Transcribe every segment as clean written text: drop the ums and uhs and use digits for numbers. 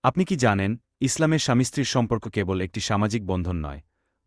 আপনি কি জানেন, ইসলামে স্বামী-স্ত্রীর সম্পর্ক কেবল একটি সামাজিক বন্ধন নয়,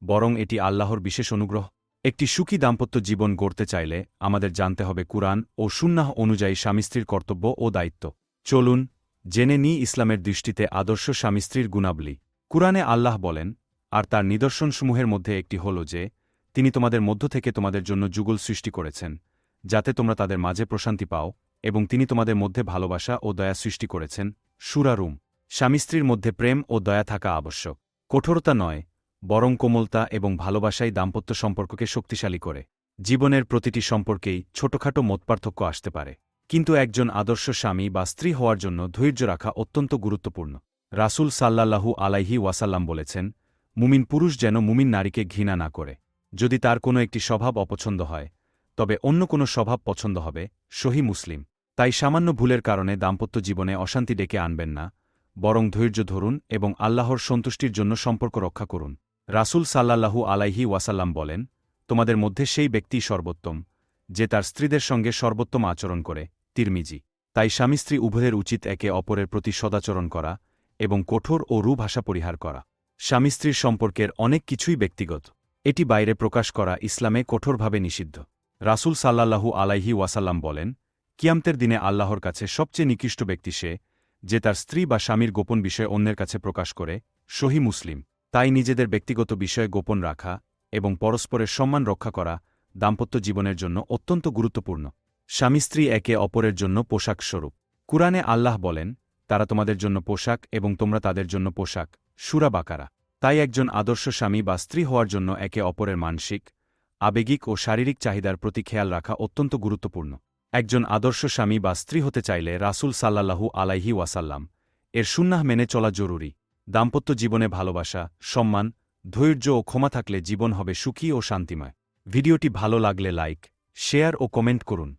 বরং এটি আল্লাহর বিশেষ অনুগ্রহ। একটি সুখী দাম্পত্য জীবন গড়তে চাইলে আমাদের জানতে হবে কুরআন ও সুন্নাহ অনুযায়ী স্বামী-স্ত্রীর কর্তব্য ও দায়িত্ব। চলুন জেনে নিই ইসলামের দৃষ্টিতে আদর্শ স্বামী-স্ত্রীর গুণাবলী। কুরআনে আল্লাহ বলেন, আর তার নিদর্শনসমূহের মধ্যে একটি হল যে, তিনি তোমাদের মধ্য থেকে তোমাদের জন্য যুগল সৃষ্টি করেছেন, যাতে তোমরা তাদের মাঝে প্রশান্তি পাও, এবং তিনি তোমাদের মধ্যে ভালোবাসা ও দয়া সৃষ্টি করেছেন। সূরা রুম। স্বামী-স্ত্রীর মধ্যে প্রেম ও দয়া থাকা আবশ্যক। কঠোরতা নয়, বরং কোমলতা এবং ভালোবাসাই দাম্পত্য সম্পর্ককে শক্তিশালী করে। জীবনের প্রতিটি সম্পর্কেই ছোটখাটো মতপার্থক্য আসতে পারে, কিন্তু একজন আদর্শ স্বামী বা স্ত্রী হওয়ার জন্য ধৈর্য রাখা অত্যন্ত গুরুত্বপূর্ণ। রাসূল সাল্লাল্লাহু আলাইহি ওয়াসাল্লাম বলেছেন, মুমিন পুরুষ যেন মুমিন নারীকে ঘৃণা না করে। যদি তার কোনো একটি স্বভাব অপছন্দ হয়, তবে অন্য কোনো স্বভাব পছন্দ হবে। সহিহ মুসলিম। তাই সামান্য ভুলের কারণে দাম্পত্য জীবনে অশান্তি ডেকে আনবেন না, বরং ধৈর্য ধরুন এবং আল্লাহর সন্তুষ্টির জন্য সম্পর্ক রক্ষা করুন। রাসূল সাল্লাল্লাহু আলাইহি ওয়াসাল্লাম বলেন, তোমাদের মধ্যে সেই ব্যক্তিই সর্বোত্তম, যে তার স্ত্রীদের সঙ্গে সর্বোত্তম আচরণ করে। তিরমিজি। তাই স্বামী-স্ত্রী উভয়ের উচিত একে অপরের প্রতি সদাচরণ করা এবং কঠোর ও রূঢ় ভাষা পরিহার করা। স্বামী-স্ত্রীর সম্পর্কের অনেক কিছুই ব্যক্তিগত। এটি বাইরে প্রকাশ করা ইসলামে কঠোরভাবে নিষিদ্ধ। রাসূল সাল্লাল্লাহু আলাইহি ওয়াসাল্লাম বলেন, কিয়ামতের দিনে আল্লাহর কাছে সবচেয়ে নিকৃষ্ট ব্যক্তি সে, যে তার স্ত্রী বা স্বামীর গোপন বিষয় অন্যের কাছে প্রকাশ করে। সহিহ মুসলিম। তাই নিজেদের ব্যক্তিগত বিষয় গোপন রাখা এবং পরস্পরের সম্মান রক্ষা করা দাম্পত্য জীবনের জন্য অত্যন্ত গুরুত্বপূর্ণ। স্বামী-স্ত্রী একে অপরের জন্য পোশাক স্বরূপ। কুরআনে আল্লাহ বলেন, তারা তোমাদের জন্য পোশাক এবং তোমরা তাদের জন্য পোশাক। সূরা বাকারা। তাই একজন আদর্শ স্বামী বা স্ত্রী হওয়ার জন্য একে অপরের মানসিক, আবেগিক ও শারীরিক চাহিদার প্রতি খেয়াল রাখা অত্যন্ত গুরুত্বপূর্ণ। একজন আদর্শ স্বামী বা স্ত্রী হতে চাইলে রাসূল সাল্লাল্লাহু আলাইহি ওয়াসাল্লাম এর সুন্নাহ মেনে চলা জরুরি। দাম্পত্য জীবনে ভালোবাসা, সম্মান, ধৈর্য ও ক্ষমা থাকলে জীবন হবে সুখী ও শান্তিময়। ভিডিওটি ভালো লাগলে লাইক, শেয়ার ও কমেন্ট করুন।